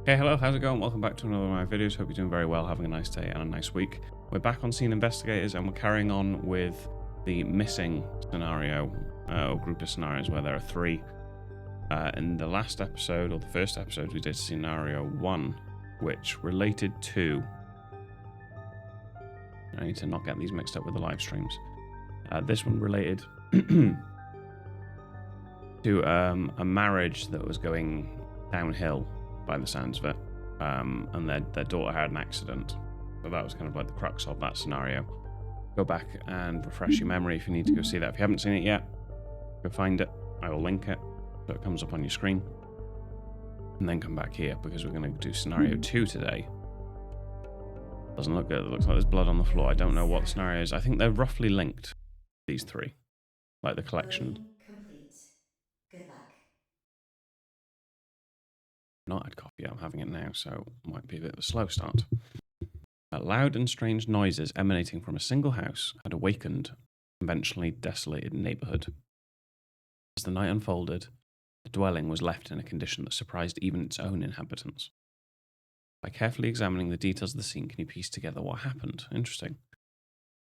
Okay, hello, how's it going? Welcome back to another of my videos. Hope you're doing very well, having a nice day and a nice week. We're back on Scene Investigators and we're carrying on with the missing scenario, or group of scenarios where there are three. In the last episode, or the first episode, we did scenario 1, which related to... I need to not get these mixed up with the live streams. This one related to a marriage that was going downhill by the sounds of it, and their daughter had an accident. So that was kind of like the crux of that scenario. Go back and refresh your memory if you need to go see that. If you haven't seen it yet, go find it. I will link it so it comes up on your screen. And then come back here because we're going to do scenario 2 today. Doesn't look good. It looks like there's blood on the floor. I don't know what the scenario is. I think they're roughly linked, these three. Like the collection. Complete. Good luck. Not had coffee yet. I'm having it now, so it might be a bit of a slow start. Loud and strange noises emanating from a single house had awakened a conventionally desolated neighborhood. As the night unfolded, the dwelling was left in a condition that surprised even its own inhabitants. By carefully examining the details of the scene, can you piece together what happened? Interesting.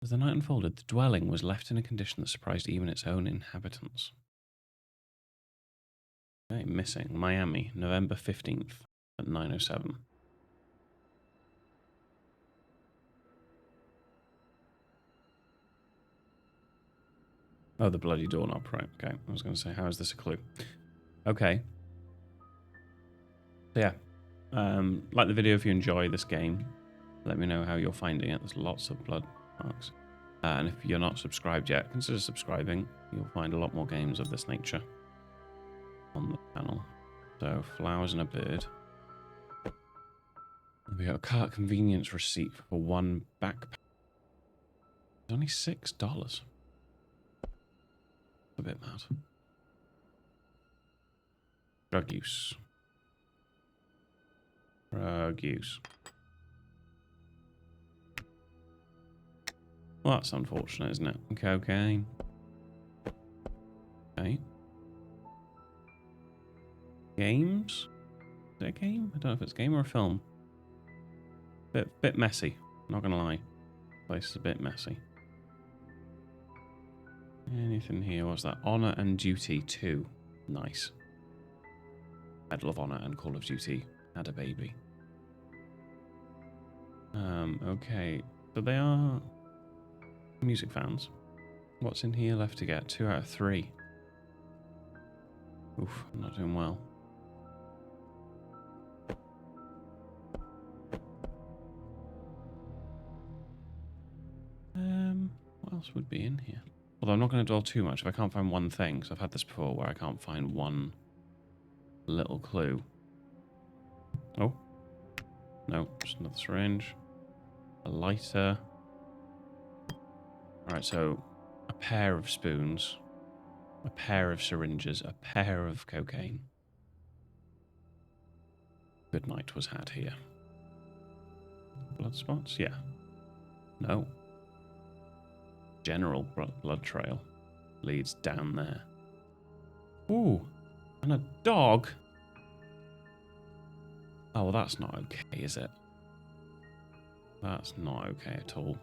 As the night unfolded, the dwelling was left in a condition that surprised even its own inhabitants. Okay, missing. Miami, November 15th at 9:07. Oh, the bloody doorknob, right. Okay, I was going to say, how is this a clue? Okay. So yeah, like the video if you enjoy this game. Let me know how you're finding it. There's lots of blood marks. And if you're not subscribed yet, consider subscribing. You'll find a lot more games of this nature on the channel. So, flowers and a bird. We got a cart convenience receipt for one backpack. It's only $6. A bit mad. Drug use. Drug use. Well, that's unfortunate, isn't it? Cocaine. Okay. Games? Is it a game? I don't know if it's a game or a film. Bit messy. Not gonna lie. The place is a bit messy. Anything here? What's that? Honor and Duty 2. Nice. Medal of Honor and Call of Duty had a baby. Okay. So they are music fans. What's in here left to get? 2 out of 3. Oof, I'm not doing well. What else would be in here? Although I'm not going to dwell too much if I can't find one thing, because I've had this before where I can't find one little clue. Oh. No, just another syringe. A lighter. Alright, so a pair of spoons, a pair of syringes, a pair of cocaine. Good night was had here. Blood spots? Yeah. No. General blood trail leads down there. Ooh, and a dog. Oh, well, that's not okay, is it? That's not okay at all.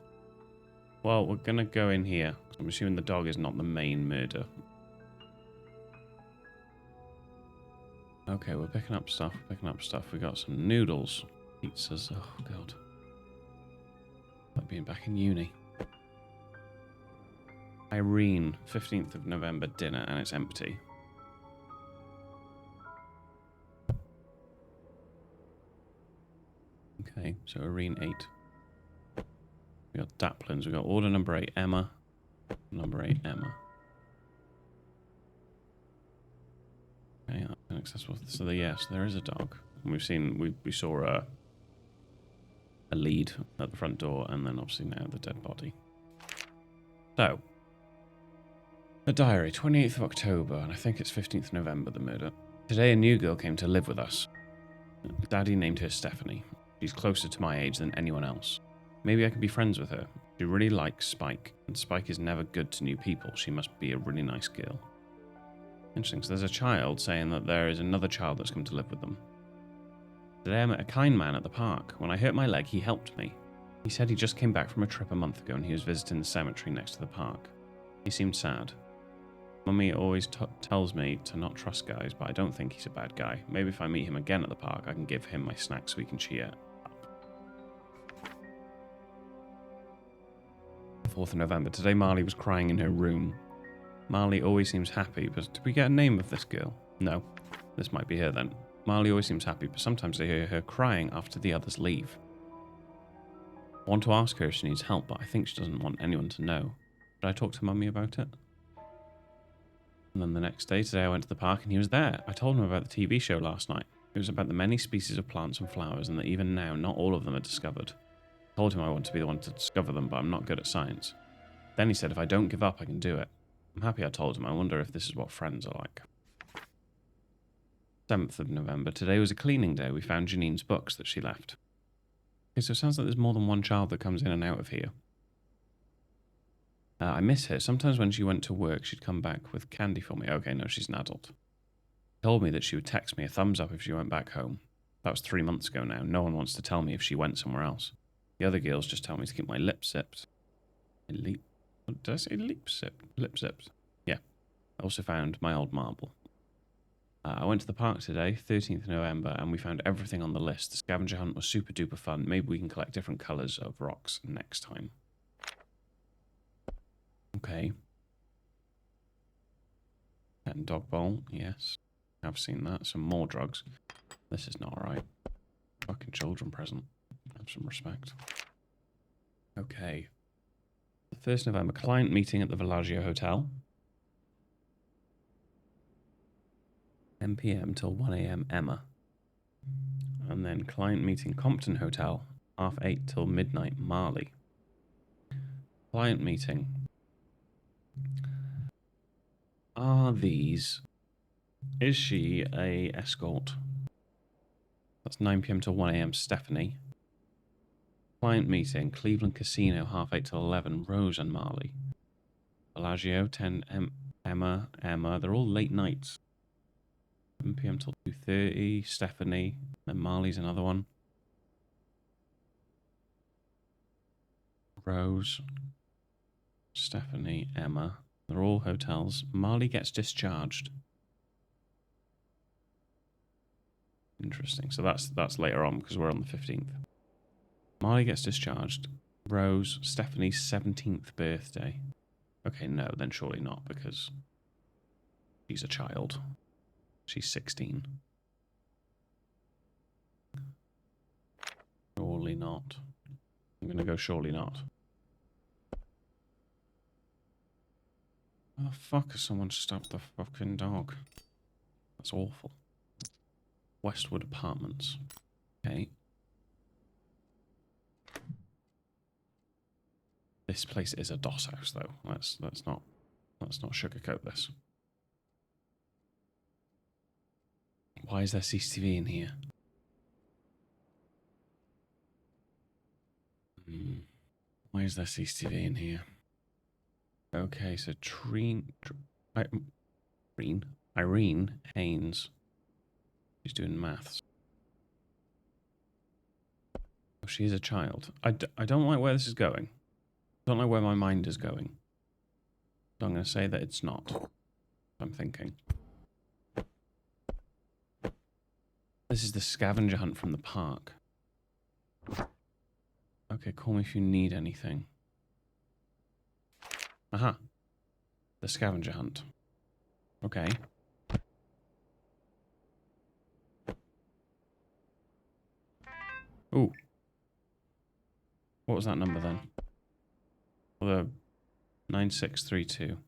Well, we're going to go in here. I'm assuming the dog is not the main murder. Okay, we're picking up stuff. We got some noodles. Pizzas. Oh, God. Like being back in uni. Irene, 15th of November dinner, and it's empty. Okay, so Irene 8. We got Daplins. We got order number 8, Emma. Number 8, Emma. Okay, that's inaccessible. So yes, there is a dog. And we saw a lead at the front door, and then obviously now the dead body. So, a diary, 28th of October, and I think it's 15th of November, the murder. Today a new girl came to live with us. Daddy named her Stephanie. She's closer to my age than anyone else. Maybe I can be friends with her. She really likes Spike, and Spike is never good to new people. She must be a really nice girl. Interesting, so there's a child saying that there is another child that's come to live with them. Today I met a kind man at the park. When I hurt my leg, he helped me. He said he just came back from a trip a month ago and he was visiting the cemetery next to the park. He seemed sad. Mummy always tells me to not trust guys, but I don't think he's a bad guy. Maybe if I meet him again at the park, I can give him my snacks so we can cheer up. 4th of November. Today Marley was crying in her room. Marley always seems happy, but did we get a name of this girl? No. This might be her then. Marley always seems happy, but sometimes I hear her crying after the others leave. I want to ask her if she needs help, but I think she doesn't want anyone to know. Should I talk to Mummy about it? And then the next day, today I went to the park and he was there. I told him about the TV show last night. It was about the many species of plants and flowers and that even now, not all of them are discovered. I told him I want to be the one to discover them, but I'm not good at science. Then he said if I don't give up, I can do it. I'm happy I told him. I wonder if this is what friends are like. 7th of November. Today was a cleaning day. We found Janine's books that she left. Okay, so it sounds like there's more than one child that comes in and out of here. I miss her. Sometimes when she went to work, she'd come back with candy for me. Okay, no, she's an adult. She told me that she would text me a thumbs up if she went back home. That was 3 months ago now. No one wants to tell me if she went somewhere else. The other girls just tell me to keep my lips zipped. What did I say? Lip zipped. Yeah. I also found my old marble. I went to the park today, 13th November, and we found everything on the list. The scavenger hunt was super duper fun. Maybe we can collect different colours of rocks next time. Okay. Pet and dog bowl, yes. I've seen that. Some more drugs. This is not right. Fucking children present. Have some respect. Okay. The 1st November, client meeting at the Villaggio Hotel. 10 p.m. till 1 a.m. Emma. And then client meeting Compton Hotel, 8:30 till midnight Marley. Client meeting. Are these... Is she a escort? That's 9 p.m. till 1 a.m. Stephanie. Client meeting, Cleveland Casino, 8:30 till 11, Rose and Marley. Bellagio, 10 Emma. They're all late nights. 7 p.m. till 2:30, Stephanie. Then Marley's another one. Rose, Stephanie, Emma. They're all hotels. Marley gets discharged. Interesting. So that's later on because we're on the 15th. Marley gets discharged. Rose, Stephanie's 17th birthday. Okay, no, then surely not because she's a child. She's 16. Surely not. I'm going to go surely not. Oh, fuck, has someone stopped the fucking dog? That's awful. Westwood Apartments. Okay. This place is a DOS house, though. Let's not sugarcoat this. Why is there CCTV in here? Why is there CCTV in here? Okay, so Irene Haynes. She's doing maths. Oh, she's a child. I don't like where this is going. I don't like where my mind is going. So I'm going to say that it's not. I'm thinking. This is the scavenger hunt from the park. Okay, call me if you need anything. Aha. The scavenger hunt. Okay. Ooh. What was that number then? The 9632.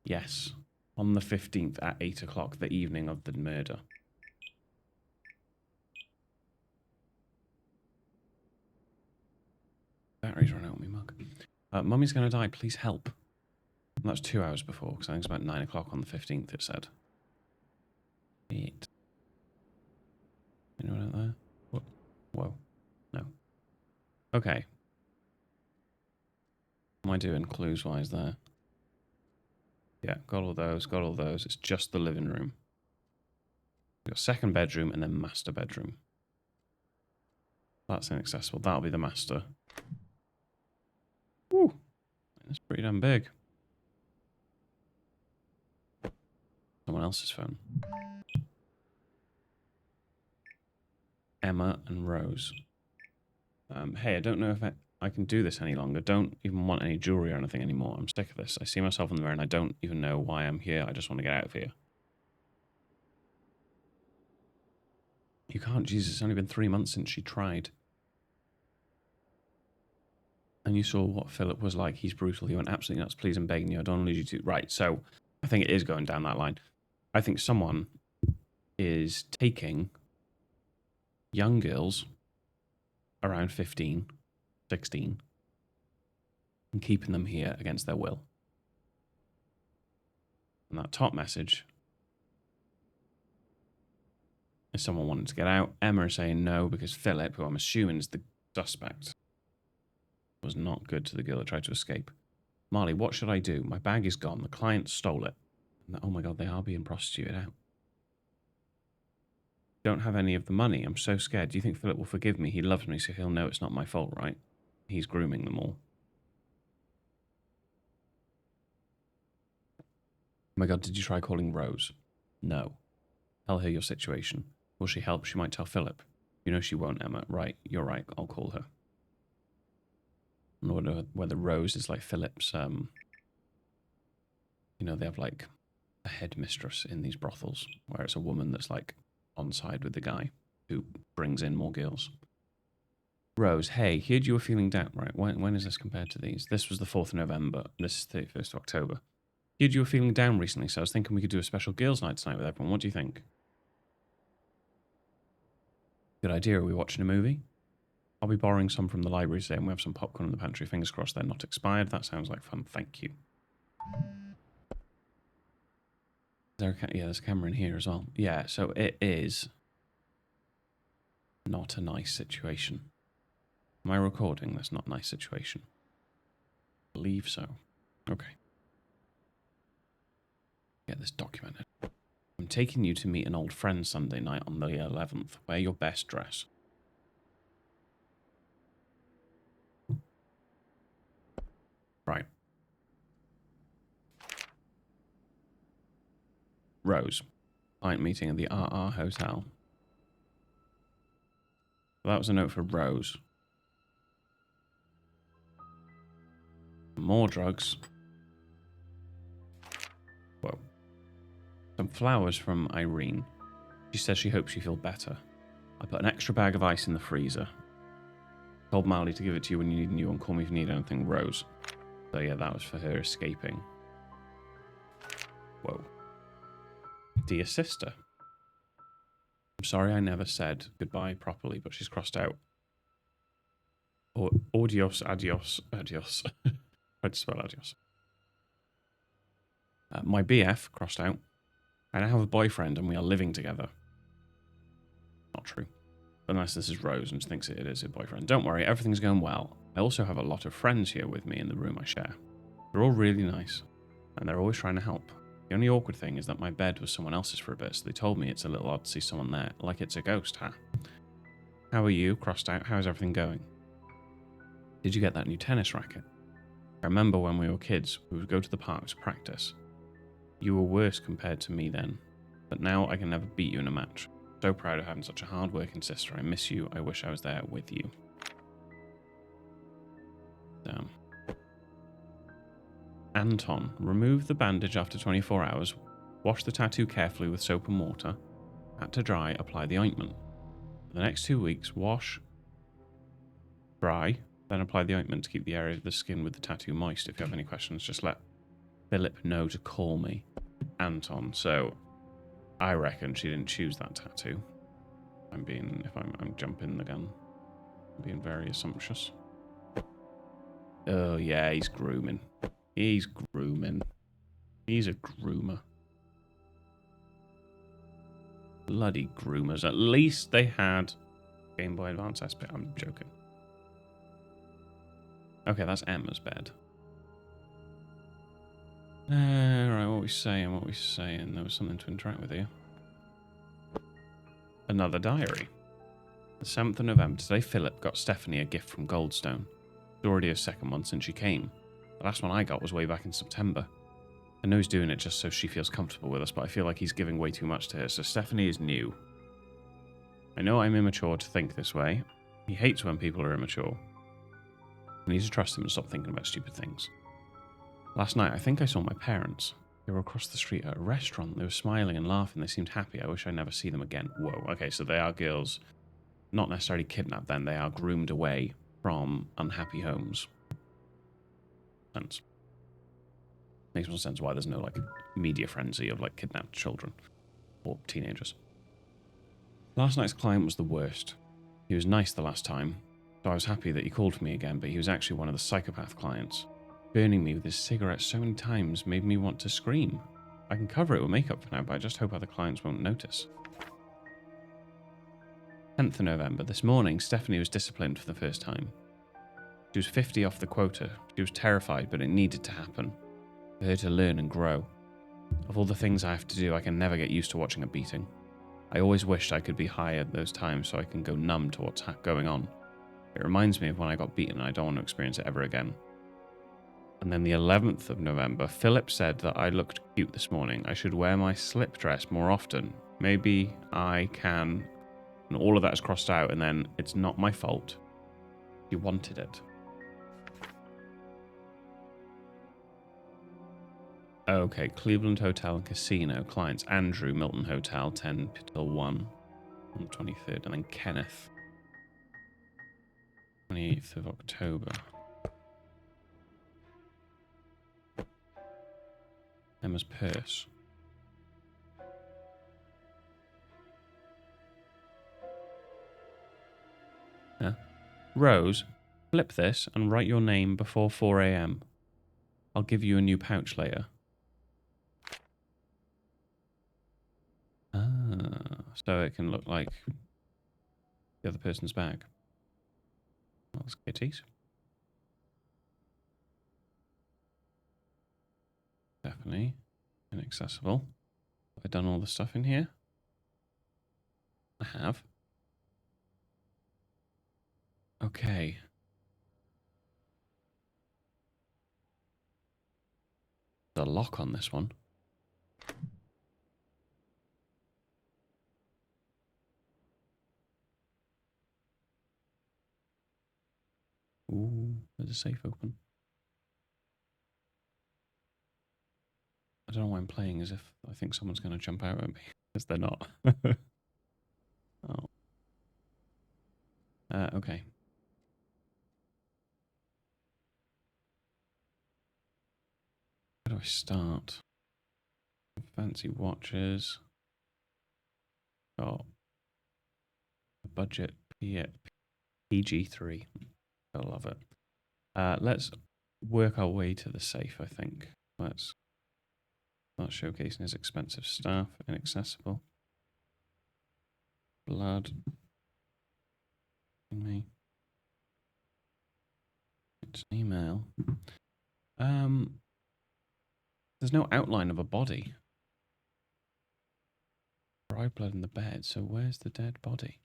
Yes. On the 15th at 8 o'clock, the evening of the murder. Batteries run out, me mug. Mummy's gonna die, please help. And that's 2 hours before, because I think it's about 9 o'clock on the 15th, it said. Anyone out there? Whoa. No. Okay. What am I doing clues-wise there? Yeah, got all those. It's just the living room. We've got second bedroom and then master bedroom. That's inaccessible. That'll be the master. Woo! It's pretty damn big. Someone else's phone. Emma and Rose. Hey, I don't know if I can do this any longer. Don't even want any jewelry or anything anymore. I'm sick of this. I see myself in the mirror and I don't even know why I'm here. I just want to get out of here. You can't, Jesus. It's only been 3 months since she tried. And you saw what Philip was like. He's brutal. He went absolutely nuts. Please, I'm begging you. I don't need you to. Right, so I think it is going down that line. I think someone is taking young girls around 15, 16, and keeping them here against their will. And that top message is someone wanting to get out. Emma is saying no because Philip, who I'm assuming is the suspect, was not good to the girl that tried to escape. Marley, what should I do? My bag is gone. The client stole it. Oh my God, they are being prostituted out. Don't have any of the money. I'm so scared. Do you think Philip will forgive me? He loves me, so he'll know it's not my fault, right? He's grooming them all. Oh my God, did you try calling Rose? No. Tell her your situation. Will she help? She might tell Philip. You know she won't, Emma. Right, you're right. I'll call her. I wonder whether Rose is like Philip's, you know, they have like a headmistress in these brothels, where it's a woman that's like on side with the guy who brings in more girls. Rose, hey, heard you were feeling down, right? When is this compared to these? This was the 4th of November. This is 31st of October. Heard you were feeling down recently, so I was thinking we could do a special girls' night tonight with everyone. What do you think? Good idea. Are we watching a movie? I'll be borrowing some from the library today, and we have some popcorn in the pantry. Fingers crossed they're not expired. That sounds like fun. Thank you. Yeah, there's a camera in here as well. Yeah, so it is not a nice situation. Am I recording? That's not a nice situation. I believe so. Okay. Get this documented. I'm taking you to meet an old friend Sunday night on the 11th. Wear your best dress. Right. Rose. Client meeting at the RR Hotel. That was a note for Rose. More drugs. Whoa. Some flowers from Irene. She says she hopes you feel better. I put an extra bag of ice in the freezer. Told Marley to give it to you when you need a new one. Call me if you need anything. Rose. So yeah, that was for her escaping. Whoa. Dear sister. I'm sorry I never said goodbye properly, but she's crossed out. Adios, adios, adios. Tried to spell adios. My BF, crossed out. I now have a boyfriend and we are living together. Not true. Unless this is Rose and she thinks it is her boyfriend. Don't worry, everything's going well. I also have a lot of friends here with me in the room I share. They're all really nice, and they're always trying to help. The only awkward thing is that my bed was someone else's for a bit, so they told me it's a little odd to see someone there, like it's a ghost, huh? How are you? Crossed out. How's everything going? Did you get that new tennis racket? I remember when we were kids, we would go to the park to practice. You were worse compared to me then, but now I can never beat you in a match. So proud of having such a hard-working sister. I miss you. I wish I was there with you. Damn. Anton, remove the bandage after 24 hours. Wash the tattoo carefully with soap and water. Pat to dry, apply the ointment. For the next 2 weeks, wash, dry, then apply the ointment to keep the area of the skin with the tattoo moist. If you have any questions, just let Philip know to call me. Anton. So, I reckon she didn't choose that tattoo. I'm jumping the gun. I'm being very assumptuous. Oh yeah, he's grooming. He's grooming. He's a groomer. Bloody groomers. At least they had Game Boy Advance SP. I'm joking. Okay, that's Emma's bed. Right, what are we saying? There was something to interact with here. another diary. The 7th of November. Today, Philip got Stephanie a gift from Goldstone. It's already her second one since she came. The last one I got was way back in September. I know he's doing it just so she feels comfortable with us, but I feel like he's giving way too much to her, so Stephanie is new. I know I'm immature to think this way. He hates when people are immature. I need to trust him and stop thinking about stupid things. Last night, I think I saw my parents. They were across the street at a restaurant. They were smiling and laughing. They seemed happy. I wish I never see them again. Whoa. Okay, so they are girls, not necessarily kidnapped then. They are groomed away from unhappy homes. Sense. Makes more sense why there's no, like, media frenzy of, like, kidnapped children or teenagers. Last night's client was the worst. He was nice the last time, so I was happy that he called for me again, but he was actually one of the psychopath clients. Burning me with his cigarette so many times made me want to scream. I can cover it with makeup for now, but I just hope other clients won't notice. 10th of November. This morning, Stephanie was disciplined for the first time. She was 50 off the quota. She was terrified, but it needed to happen. For her to learn and grow. Of all the things I have to do, I can never get used to watching a beating. I always wished I could be high at those times so I can go numb to what's going on. It reminds me of when I got beaten and I don't want to experience it ever again. And then the 11th of November, Philip said that I looked cute this morning. I should wear my slip dress more often. Maybe I can... And all of that is crossed out, and then it's not my fault. He wanted it. Okay, Cleveland Hotel and Casino. Clients Andrew, Milton Hotel, 10 till 1 on the 23rd. And then Kenneth, 28th of October. Emma's purse. Yeah. Rose, flip this and write your name before 4 a.m. I'll give you a new pouch later. Ah, so it can look like the other person's bag. That's kitties. Definitely inaccessible. Have I done all the stuff in here? I have. Okay. There's a lock on this one. Ooh, there's a safe open. I don't know why I'm playing as if I think someone's going to jump out at me. Because they're not. Oh. Okay. Where do I start? Fancy watches. Got a budget PG3. I love it. Let's work our way to the safe, I think. Let's start showcasing his expensive stuff. Inaccessible. Blood. Me. It's an email. There's no outline of a body. Dried blood in the bed, so where's the dead body?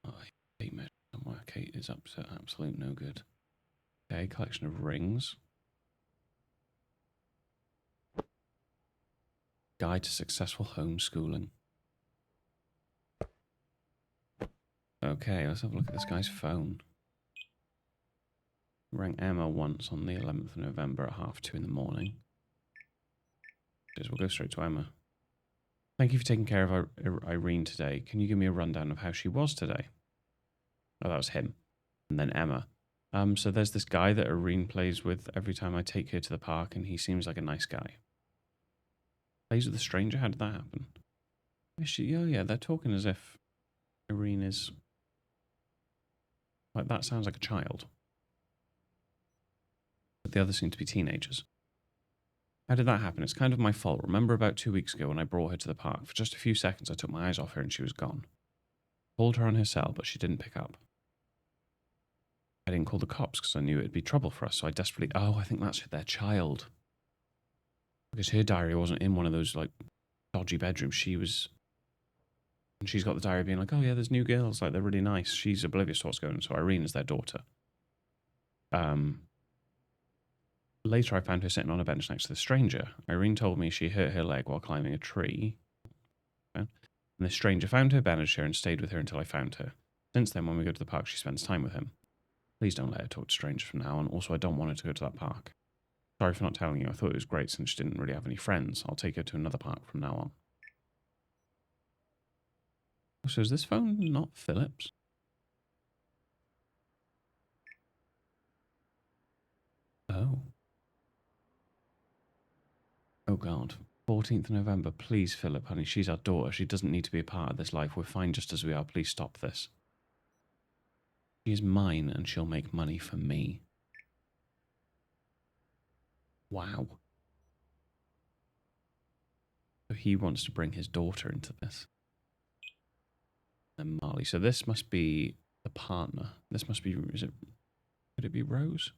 Oh, Kate measure somewhere. Kate is up to absolute no good. Okay, collection of rings. Guide to successful homeschooling. Okay, let's have a look at this guy's phone. Rang Emma once on the 11th of November at 2:30 in the morning. We'll go straight to Emma. Thank you for taking care of Irene today. Can you give me a rundown of how she was today? Oh, that was him. And then Emma. So there's this guy that Irene plays with every time I take her to the park, and he seems like a nice guy. Plays with a stranger? How did that happen? Is she? Oh, yeah, they're talking as if Irene is... Like, that sounds like a child. But the others seem to be teenagers. How did that happen? It's kind of my fault. Remember about 2 weeks ago when I brought her to the park? For just a few seconds, I took my eyes off her and she was gone. Called her on her cell, but she didn't pick up. I didn't call the cops because I knew it'd be trouble for us, so I desperately... Oh, I think that's their child. Because her diary wasn't in one of those, like, dodgy bedrooms. And she's got the diary being like, oh yeah, there's new girls, like, they're really nice. She's oblivious to what's going on. So Irene is their daughter. Later, I found her sitting on a bench next to the stranger. Irene told me she hurt her leg while climbing a tree. And the stranger found her, bandaged her, and stayed with her until I found her. Since then, when we go to the park, she spends time with him. Please don't let her talk to strangers from now on. Also, I don't want her to go to that park. Sorry for not telling you. I thought it was great since she didn't really have any friends. I'll take her to another park from now on. So is this phone not Philip's? Oh. Oh, God. 14th November. Please, Philip, honey. She's our daughter. She doesn't need to be a part of this life. We're fine just as we are. Please stop this. She is mine, and she'll make money for me. Wow. So he wants to bring his daughter into this. And Marley. So this must be the partner. This must be... Could it be Rose?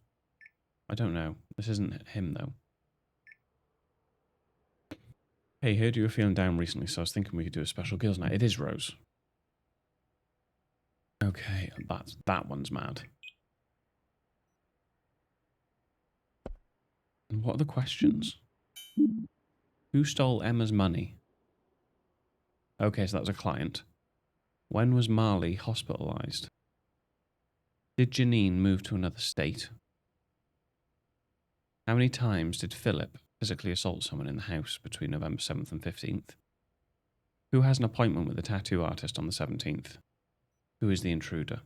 I don't know. This isn't him, though. Hey, heard you were feeling down recently, so I was thinking we could do a special girls' night. It is Rose. Okay, that one's mad. And what are the questions? Who stole Emma's money? Okay, so that was a client. When was Marley hospitalised? Did Janine move to another state? How many times did Philip physically assault someone in the house between November 7th and 15th? Who has an appointment with a tattoo artist on the 17th? Who is the intruder?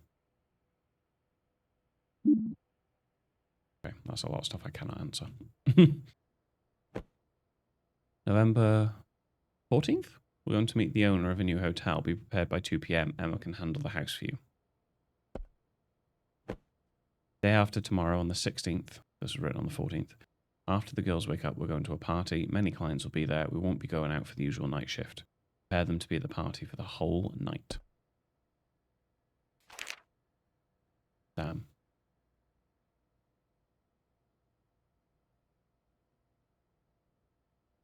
Okay, that's a lot of stuff I cannot answer. November 14th? We're going to meet the owner of a new hotel. Be prepared by 2 p.m. Emma can handle the house for you. Day after tomorrow on the 16th. This was written on the 14th. After the girls wake up, we're going to a party. Many clients will be there. We won't be going out for the usual night shift. Prepare them to be at the party for the whole night. Damn.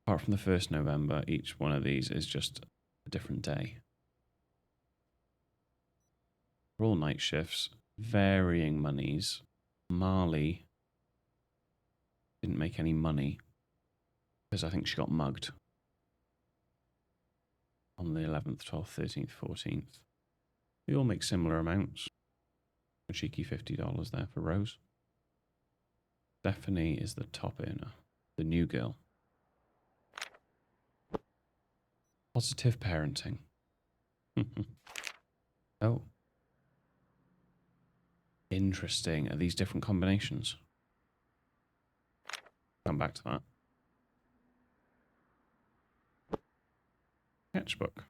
Apart from the 1st November, each one of these is just a different day. They're all night shifts, varying monies. Marley didn't make any money because I think she got mugged on the 11th, 12th, 13th, 14th. They all make similar amounts. A cheeky $50 there for Rose. Stephanie is the top earner, the new girl. Positive parenting. Oh. Interesting. Are these different combinations? Come back to that. Sketchbook.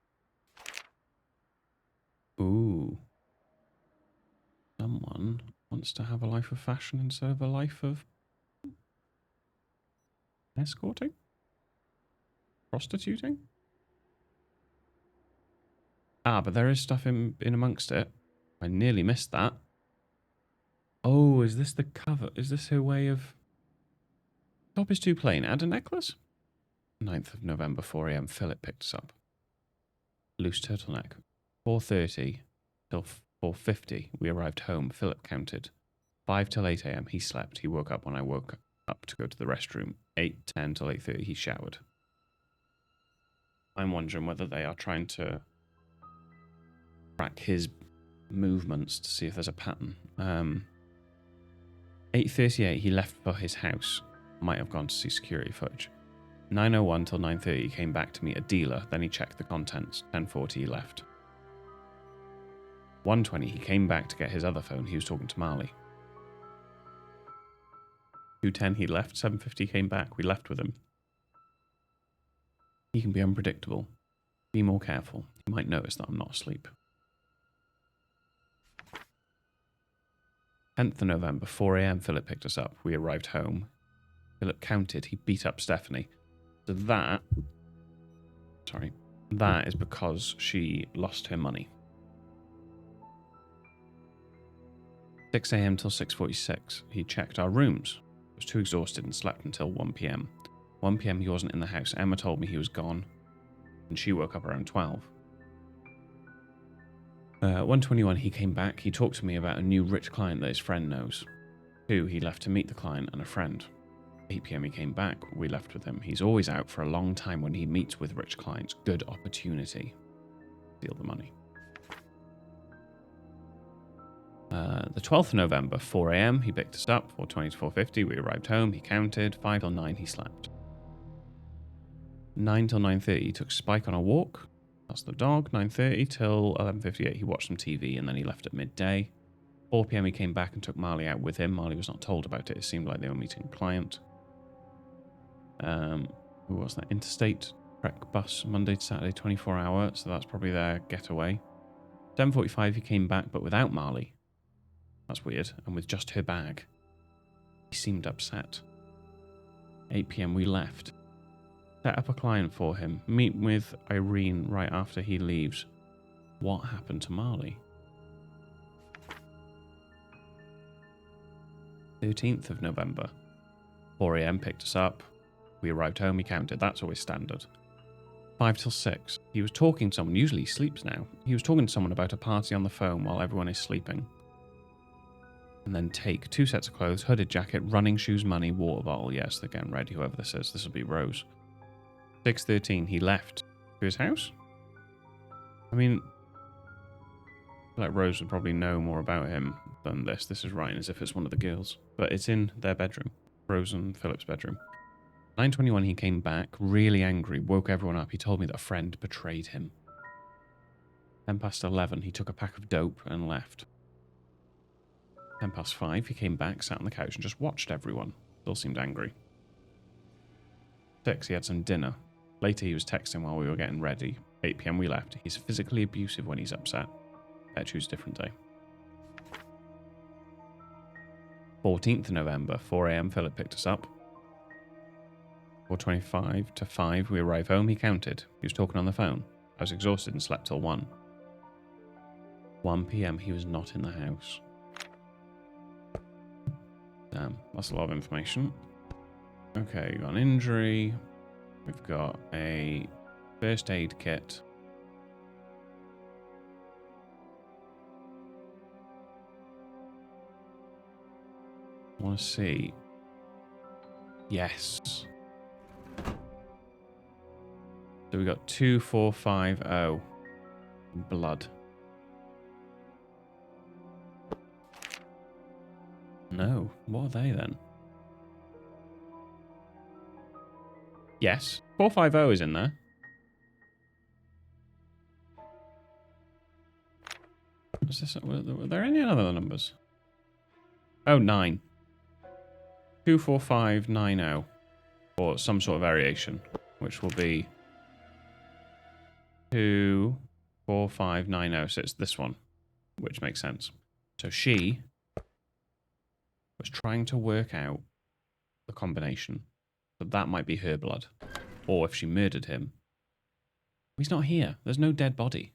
Ooh. Someone wants to have a life of fashion instead of a life of escorting? Prostituting? Ah, but there is stuff in amongst it. I nearly missed that. Oh, is this the cover? Is this her way of... Top is too plain. Add a necklace? 9th of November, 4 a.m. Philip picked us up. Loose turtleneck. 4:30 till 4:50. We arrived home. Philip counted. 5 till 8 a.m. He slept. He woke up when I woke up to go to the restroom. 8:10 till 8:30. He showered. I'm wondering whether they are trying to track his movements to see if there's a pattern. 8:38. He left for his house. Might have gone to see security footage. 9:01 till 9:30, he came back to meet a dealer, then he checked the contents. 10:40, he left. 1:20, he came back to get his other phone. He was talking to Marley. 2:10, he left. 7:50, he came back. We left with him. He can be unpredictable. Be more careful. You might notice that I'm not asleep. 10th of November, 4 a.m, Philip picked us up. We arrived home. Philip counted. He beat up Stephanie. So that is because she lost her money. 6 a.m. till 6:46. He checked our rooms. Was too exhausted and slept until 1 p.m. 1 p.m. he wasn't in the house. Emma told me he was gone, and she woke up around 12. 1:21 he came back. He talked to me about a new rich client that his friend knows. 2, he left to meet the client and a friend. 8 p.m. he came back. We left with him. He's always out for a long time when he meets with rich clients. Good opportunity. Steal the money. The 12th of November, 4 a.m. he picked us up. 4:20 to 4:50 we arrived home. He counted. 5 till 9 he slept. 9 till 9:30 he took Spike on a walk. That's the dog. 9:30 till 11:58 he watched some TV and then he left at midday. 4 p.m. he came back and took Marley out with him. Marley was not told about it. It seemed like they were meeting a client. Who was that? Interstate Trek bus, Monday to Saturday, 24 hour. So that's probably their getaway. 7:45 he came back, but without Marley. That's weird. And with just her bag. He seemed upset. 8 p.m. we left. Set up a client for him. Meet with Irene right after he leaves. What happened to Marley? 13th of November. 4 a.m. picked us up. We arrived home, he counted. That's always standard. 5 till 6. He was talking to someone. Usually he sleeps now. He was talking to someone about a party on the phone while everyone is sleeping. And then take 2 sets of clothes, hooded jacket, running shoes, money, water bottle. Yes, they're getting ready, whoever this is. This will be Rose. 6:13, he left to his house. I mean, I feel like Rose would probably know more about him than this. This is writing as if it's one of the girls. But it's in their bedroom. Rose and Philip's bedroom. 9:21, he came back, really angry, woke everyone up. He told me that a friend betrayed him. 11:10, he took a pack of dope and left. 5:10, he came back, sat on the couch and just watched everyone. Still seemed angry. 6, he had some dinner. Later, he was texting while we were getting ready. 8 p.m, we left. He's physically abusive when he's upset. Better choose a different day. 14th of November, 4 a.m, Philip picked us up. 4:25 to 5, we arrived home. He counted. He was talking on the phone. I was exhausted and slept till 1. 1 p.m, he was not in the house. Damn, that's a lot of information. Okay, we've got an injury. We've got a first aid kit. I want to see. Yes. So we got 2450 blood. No, what are they then? Yes, 450 is in there. What's this? Were there any other numbers? Oh, 9. 24590. Or some sort of variation, which will be 24590. So it's this one, which makes sense. So she was trying to work out the combination. So that might be her blood. Or if she murdered him. He's not here. There's no dead body.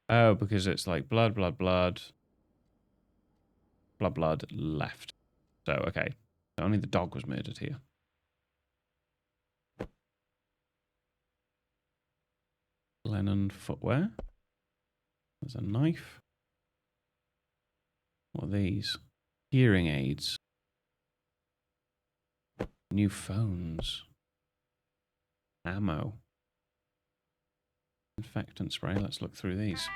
Oh, because it's like blood, blood, blood. Blood, blood, left. So, okay. So only the dog was murdered here. Lennon footwear. There's a knife. What are these? Hearing aids. New phones. Ammo. Infectant spray. Let's look through these.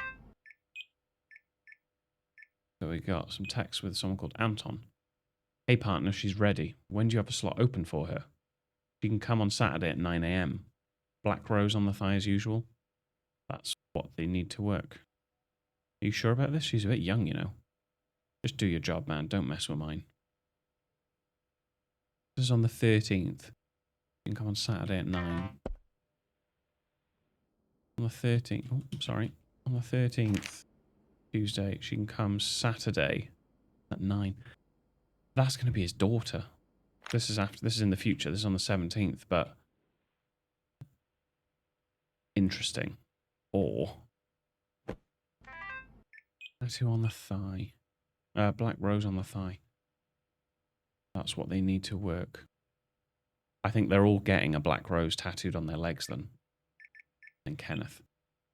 So we got some text with someone called Anton. Hey partner, she's ready. When do you have a slot open for her? She can come on Saturday at 9 a.m. Black rose on the thigh as usual. That's what they need to work. Are you sure about this? She's a bit young, you know. Just do your job, man. Don't mess with mine. This is on the 13th. You can come on Saturday at 9. On the 13th. Oh, sorry. On the 13th, Tuesday, she can come Saturday at 9. That's going to be his daughter. This is after. This is in the future. This is on the 17th, but interesting. Or tattoo on the thigh. Black rose on the thigh. That's what they need to work. I think they're all getting a black rose tattooed on their legs then. And Kenneth.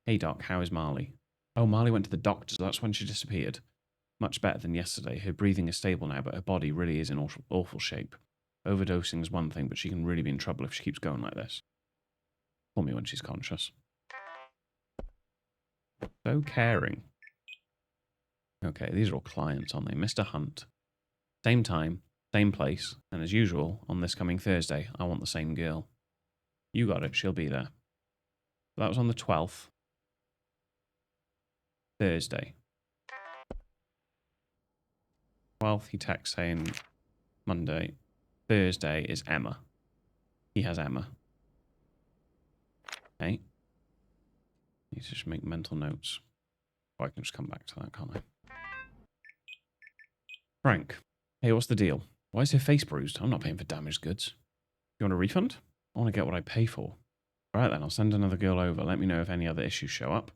Hey Doc, how is Marley? Oh, Marley went to the doctor, so that's when she disappeared. Much better than yesterday. Her breathing is stable now, but her body really is in awful shape. Overdosing is one thing, but she can really be in trouble if she keeps going like this. Call me when she's conscious. So caring. Okay, these are all clients, aren't they? Mr. Hunt. Same time, same place, and as usual, on this coming Thursday, I want the same girl. You got it, she'll be there. That was on the 12th. Thursday. 12th, he texts saying Monday. Thursday is Emma. He has Emma. Okay. Need to just make mental notes. Or I can just come back to that, can't I? Frank. Hey, what's the deal? Why is her face bruised? I'm not paying for damaged goods. You want a refund? I want to get what I pay for. Alright then, I'll send another girl over. Let me know if any other issues show up.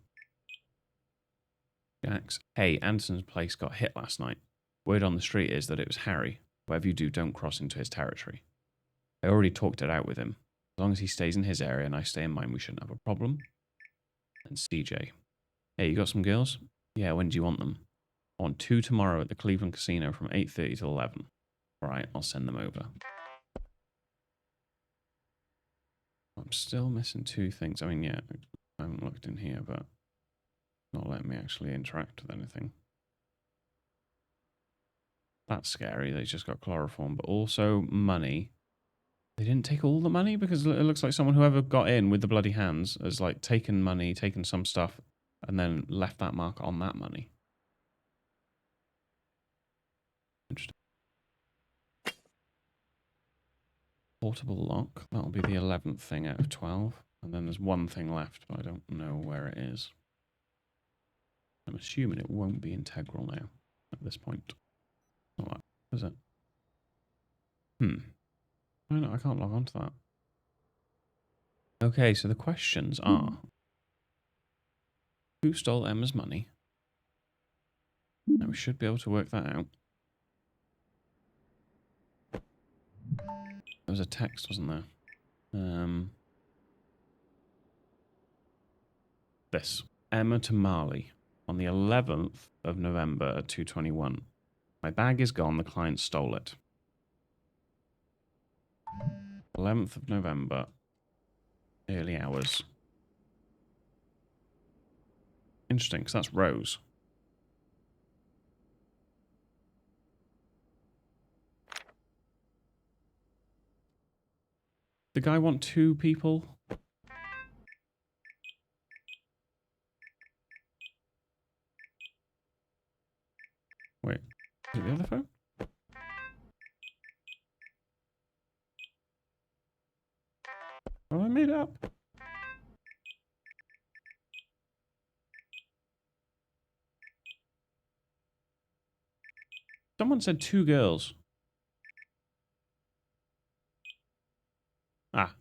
Jax. Hey, Anderson's place got hit last night. Word on the street is that it was Harry. Whatever you do, don't cross into his territory. I already talked it out with him. As long as he stays in his area and I stay in mine, we shouldn't have a problem. And CJ. Hey, you got some girls? Yeah, when do you want them? I want 2 tomorrow at the Cleveland Casino from 8:30 to 11. Alright, I'll send them over. I'm still missing 2 things. I mean, yeah, I haven't looked in here, but not letting me actually interact with anything. That's scary. They just got chloroform, but also money. They didn't take all the money because it looks like someone, whoever got in with the bloody hands, has like taken money, taken some stuff, and then left that mark on that money. Interesting. Portable lock. That'll be the 11th thing out of 12. And then there's 1 thing left, but I don't know where it is. I'm assuming it won't be integral now at this point. Not that, is it? I know, I can't log on to that. Okay, so the questions are: who stole Emma's money? Now we should be able to work that out. There was a text, wasn't there? This. Emma to Marley. On the 11th of November at 2:21. My bag is gone, the client stole it. 11th of November. Early hours. Interesting, because that's Rose. The guy want 2 people? Wait, is it the other phone? Oh, I made it up. Someone said 2 girls. Ah.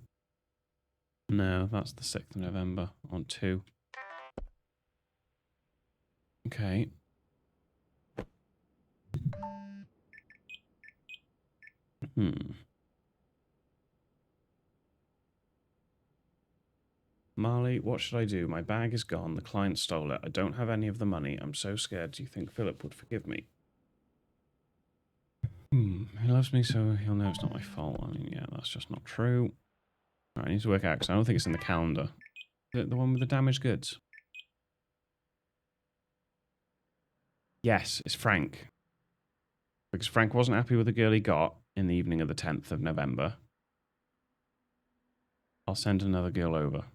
No, that's the 6th of November on 2. Okay. Marley, what should I do? My bag is gone. The client stole it. I don't have any of the money. I'm so scared. Do you think Philip would forgive me? He loves me, so he'll know it's not my fault. I mean, yeah, that's just not true. All right, I need to work out, because I don't think it's in the calendar. The one with the damaged goods? Yes, it's Frank. Because Frank wasn't happy with the girl he got in the evening of the 10th of November. I'll send another girl over.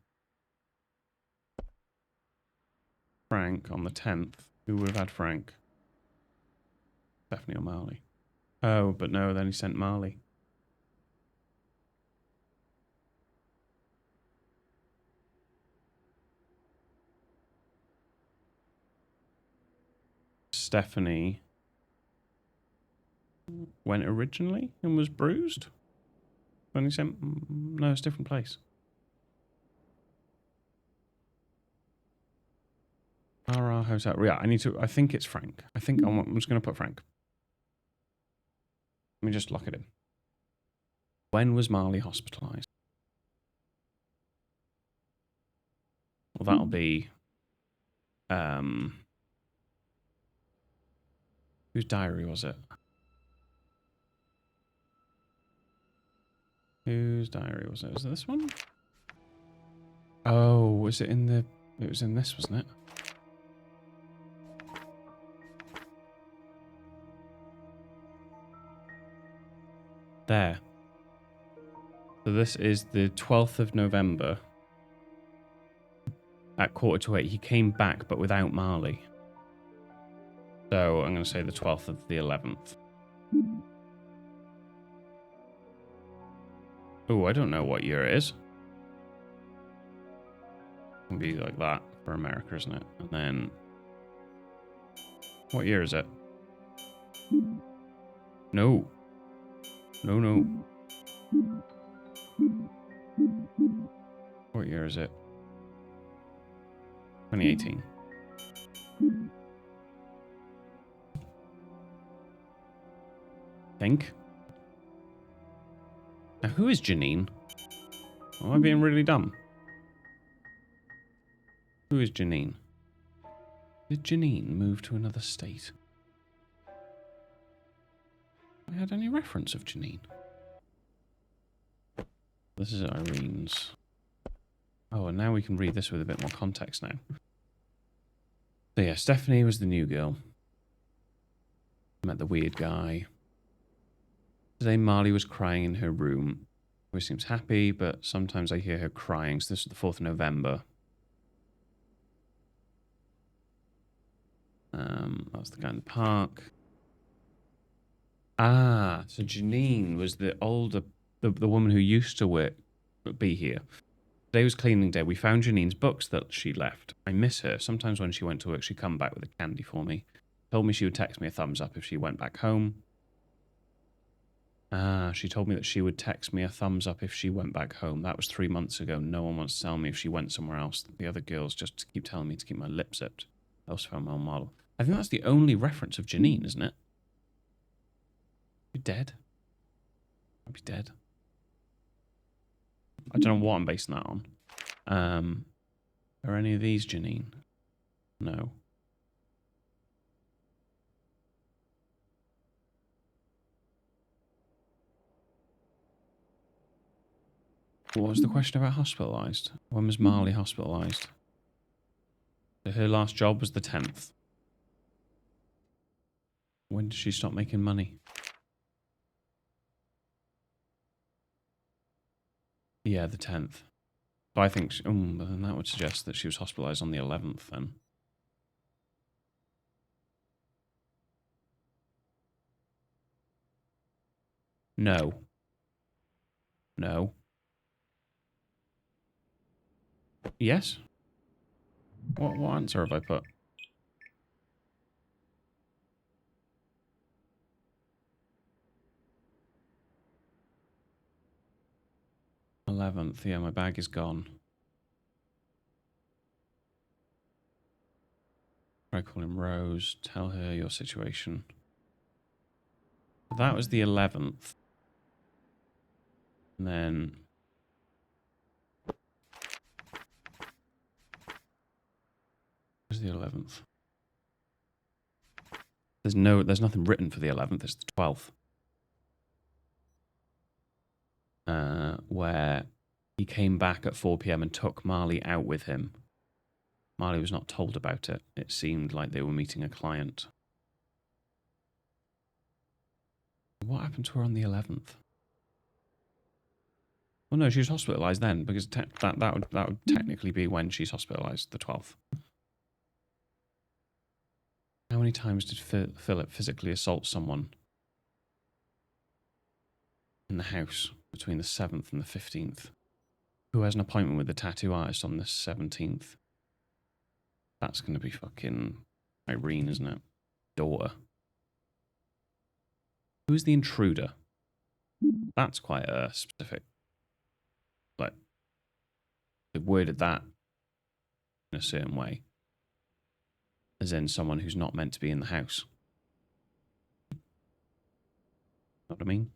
Frank on the 10th. Who would have had Frank? Stephanie or Marley? Oh, but no, then he sent Marley. Stephanie went originally and was bruised. When he sent... No, it's a different place. RR Hotel. Yeah, I need to... I think it's Frank. I think I'm just going to put Frank. Let me just lock it in. When was Marley hospitalised? Well, that'll be... whose diary was it? Whose diary was it? Was it this one? Oh, was it in the... It was in this, wasn't it? There. So this is the 12th of November. At 7:45, he came back, but without Marley. So I'm going to say the 12th of the 11th. Oh, I don't know what year it is. It can be like that for America, isn't it? And then... What year is it? No. No, no. What year is it? 2018. Think. Now, who is Janine? Am I being really dumb? Who is Janine? Did Janine move to another state? I had any reference of Janine? This is Irene's. Oh, and now we can read this with a bit more context now. So yeah, Stephanie was the new girl. Met the weird guy. Today Marley was crying in her room. Always seems happy, but sometimes I hear her crying. So this is the 4th of November. That's the guy in the park. Ah, so Janine was the older, the woman who used to be here. Today was cleaning day. We found Janine's books that she left. I miss her. Sometimes when she went to work, she'd come back with a candy for me. Told me she would text me a thumbs up if she went back home. Ah, she told me that she would text me a thumbs up if she went back home. That was 3 months ago. No one wants to tell me if she went somewhere else. The other girls just keep telling me to keep my lips zipped. Also found my own model. I think that's the only reference of Janine, isn't it? Be dead. I'd be dead. I don't know what I'm basing that on. Are any of these Janine? No. What was the question about hospitalised? When was Marley hospitalised? So her last job was the 10th. When did she stop making money? Yeah, the 10th. So I think, then that would suggest that she was hospitalised on the 11th then. No. No. Yes? What answer have I put? 11th. Yeah, my bag is gone. Try calling Rose. Tell her your situation. That was the 11th. And then... Where's the 11th? There's nothing written for the 11th. It's the 12th. Where he came back at 4 p.m. and took Marley out with him. Marley was not told about it. It seemed like they were meeting a client. What happened to her on the 11th? Well, no, she was hospitalised then, because that would technically be when she's hospitalised, the 12th. How many times did Philip physically assault someone in the house between the 7th and the 15th? Who has an appointment with the tattoo artist on the 17th? That's going to be fucking Irene, isn't it? Daughter. Who's the intruder? That's quite specific. Like, they've worded that in a certain way. As in someone who's not meant to be in the house. Know what I mean?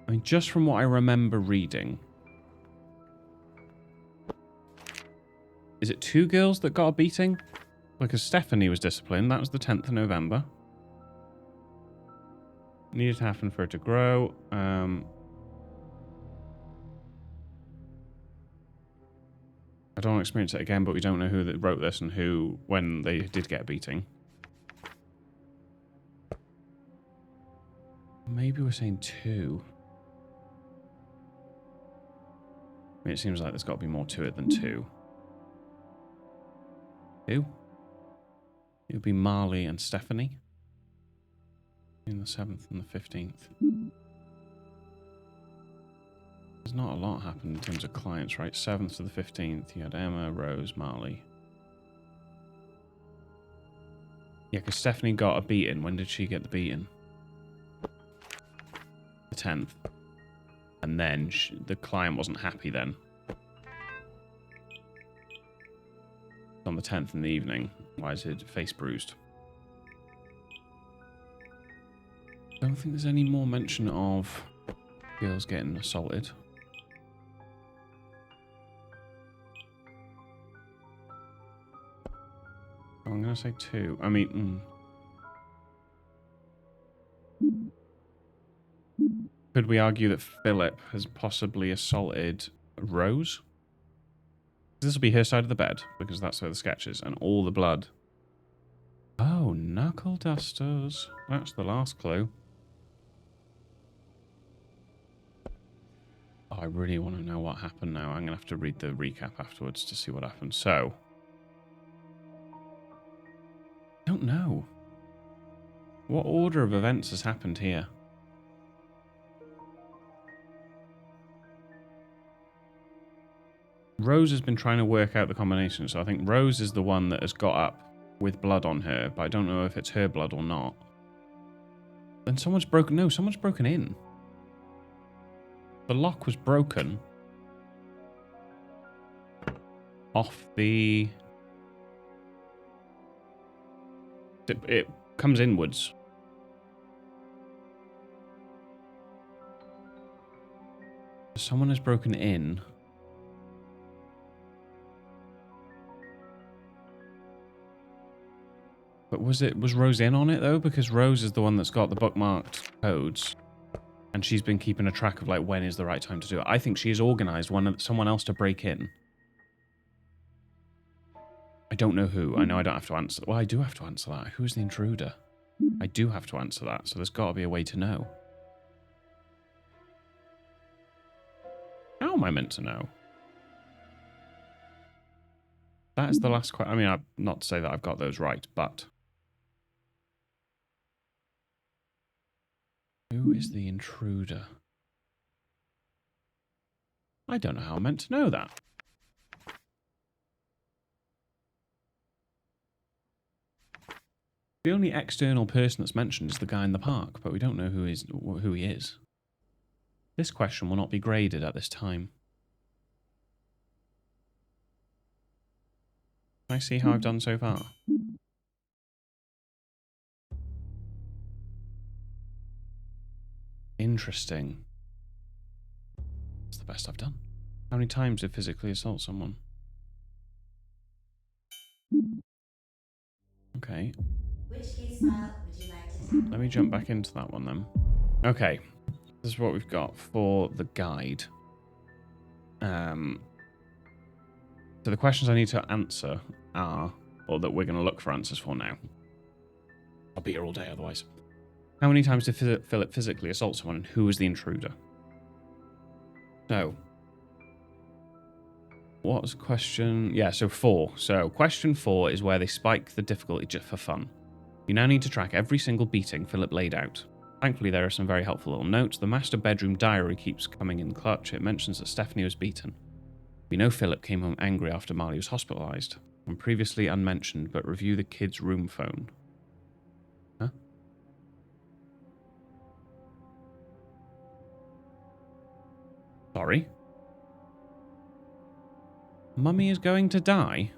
I mean, just from what I remember reading, is it 2 girls that got a beating? Because Stephanie was disciplined. That was the 10th of November. Needed to happen for it to grow. I don't want to experience it again, but we don't know who that wrote this and who, when they did get a beating. Maybe we're saying 2. I mean, it seems like there's got to be more to it than 2. Who? It would be Marley and Stephanie. In the 7th and the 15th. There's not a lot happened in terms of clients, right? 7th to the 15th, you had Emma, Rose, Marley. Yeah, because Stephanie got a beating. When did she get the beating? The 10th. And then the client wasn't happy then. On the 10th in the evening. Why is his face bruised? I don't think there's any more mention of girls getting assaulted. I'm going to say 2. I mean... Could we argue that Philip has possibly assaulted Rose? This will be her side of the bed, because that's where the sketch is, and all the blood. Oh, knuckle dusters. That's the last clue. Oh, I really want to know what happened now. I'm going to have to read the recap afterwards to see what happened. So... I don't know. What order of events has happened here? Rose has been trying to work out the combination, so I think Rose is the one that has got up with blood on her, but I don't know if it's her blood or not. Then someone's broken... No, someone's broken in. The lock was broken off the... It comes inwards. Someone has broken in. But was Rose in on it though? Because Rose is the one that's got the bookmarked codes. And she's been keeping a track of like when is the right time to do it. I think she has organised someone else to break in. I don't know who. I know I don't have to answer. Well, I do have to answer that. Who's the intruder? I do have to answer that, so there's got to be a way to know. How am I meant to know? That is the last question. I mean, not to say that I've got those right, but... Who is the intruder? I don't know how I'm meant to know that. The only external person that's mentioned is the guy in the park, but we don't know who he is. This question will not be graded at this time. Can I see how I've done so far? Interesting. That's the best I've done. How many times did physically assault someone? Okay. Which case file would you like to tackle? Let me jump back into that one then. Okay. This is what we've got for the guide. So the questions I need to answer are, or that we're going to look for answers for now. I'll be here all day otherwise. How many times did Philip physically assault someone, and who was the intruder? So, what was the question? Yeah, so 4. So question 4 is where they spike the difficulty just for fun. You now need to track every single beating Philip laid out. Thankfully, there are some very helpful little notes. The master bedroom diary keeps coming in clutch. It mentions that Stephanie was beaten. We know Philip came home angry after Marley was hospitalised. And previously unmentioned, but review the kid's room phone. Huh? Sorry? Mummy is going to die?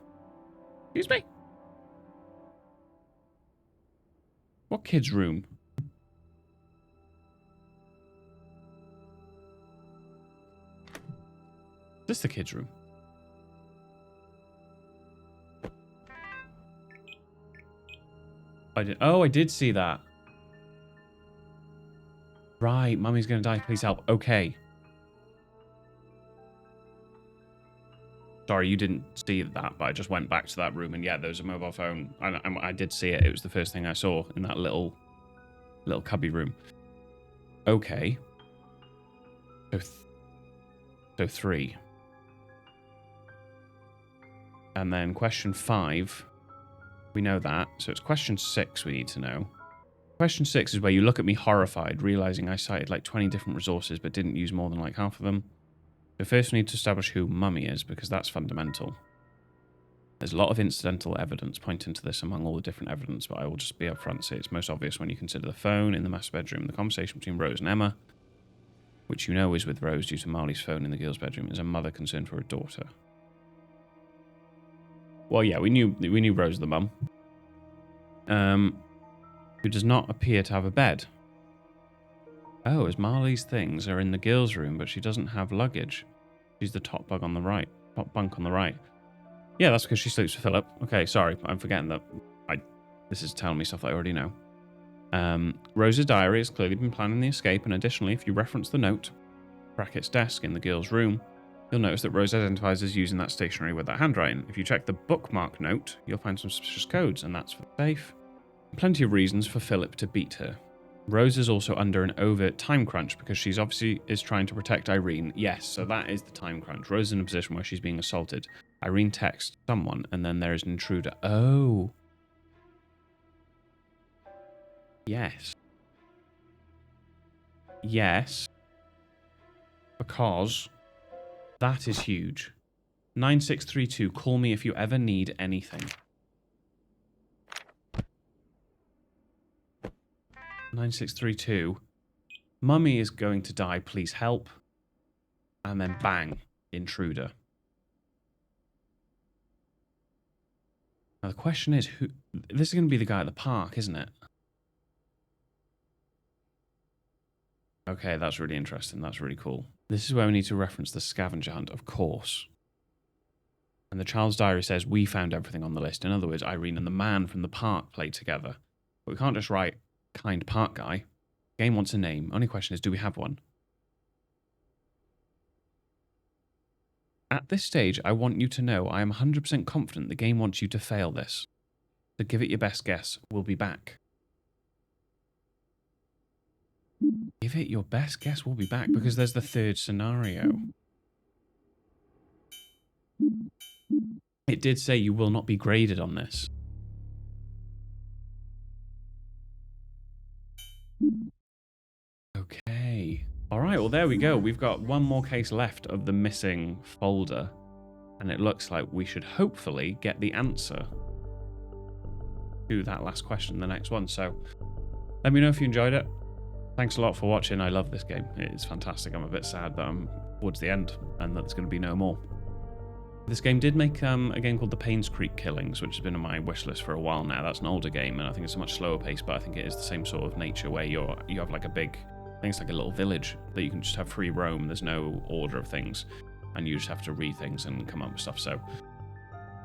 Excuse me? What kid's room? this the kids' room? I did see that. Right, Mummy's gonna die. Please help. Okay. Sorry, you didn't see that, but I just went back to that room, and yeah, there's a mobile phone. I did see it. It was the first thing I saw in that little cubby room. Okay. So 3. And then question 5. We know that. So it's question 6 we need to know. Question 6 is where you look at me horrified, realizing I cited like 20 different resources, but didn't use more than like half of them. So first we need to establish who Mummy is, because that's fundamental. There's a lot of incidental evidence pointing to this among all the different evidence, but I will just be upfront. Say it's most obvious when you consider the phone in the master bedroom, the conversation between Rose and Emma, which you know is with Rose due to Marley's phone in the girl's bedroom, is a mother concerned for her daughter. Well, yeah, we knew Rose the mum, who does not appear to have a bed. Oh, as Marley's things are in the girls' room, but she doesn't have luggage. She's the top bunk on the right. Yeah, that's because she sleeps with Philip. Okay, sorry, I'm forgetting that. This is telling me stuff that I already know. Rose's diary has clearly been planning the escape, and additionally, if you reference the note, brackets desk in the girls' room, you'll notice that Rose identifies as using that stationery with that handwriting. If you check the bookmark note, you'll find some suspicious codes, and that's for the safe. Plenty of reasons for Philip to beat her. Rose is also under an overt time crunch because she's obviously is trying to protect Irene. Yes, so that is the time crunch. Rose is in a position where she's being assaulted. Irene texts someone, and then there is an intruder. Oh. Yes. Yes. Because that is huge. 9632, call me if you ever need anything. 9632. Mummy is going to die, please help. And then bang, intruder. Now the question is, who? This is going to be the guy at the park, isn't it? Okay, that's really interesting. That's really cool. This is where we need to reference the scavenger hunt, of course. And the child's diary says, we found everything on the list. In other words, Irene and the man from the park played together. But we can't just write kind park guy. The game wants a name. Only question is, do we have one? At this stage, I want you to know I am 100% confident the game wants you to fail this. So give it your best guess. We'll be back. Give it your best guess. We'll be back because there's the third scenario. It did say you will not be graded on this. Okay. All right, well, there we go. We've got one more case left of the missing folder. And it looks like we should hopefully get the answer to that last question, the next one. So let me know if you enjoyed it. Thanks a lot for watching. I love this game. It's fantastic. I'm a bit sad that I'm towards the end and that there's going to be no more. This game did make a game called The Paynes Creek Killings, which has been on my wish list for a while now. That's an older game, and I think it's a much slower pace, but I think it is the same sort of nature where you have like a big, I think it's like a little village that you can just have free roam. There's no order of things, and you just have to read things and come up with stuff. So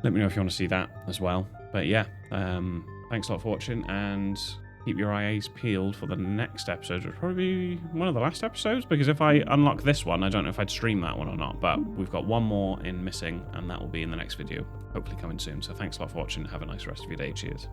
let me know if you want to see that as well. But yeah, thanks a lot for watching, and keep your eyes peeled for the next episode, which will probably be one of the last episodes, because if I unlock this one, I don't know if I'd stream that one or not, but we've got one more in missing, and that will be in the next video, hopefully coming soon. So thanks a lot for watching. Have a nice rest of your day. Cheers.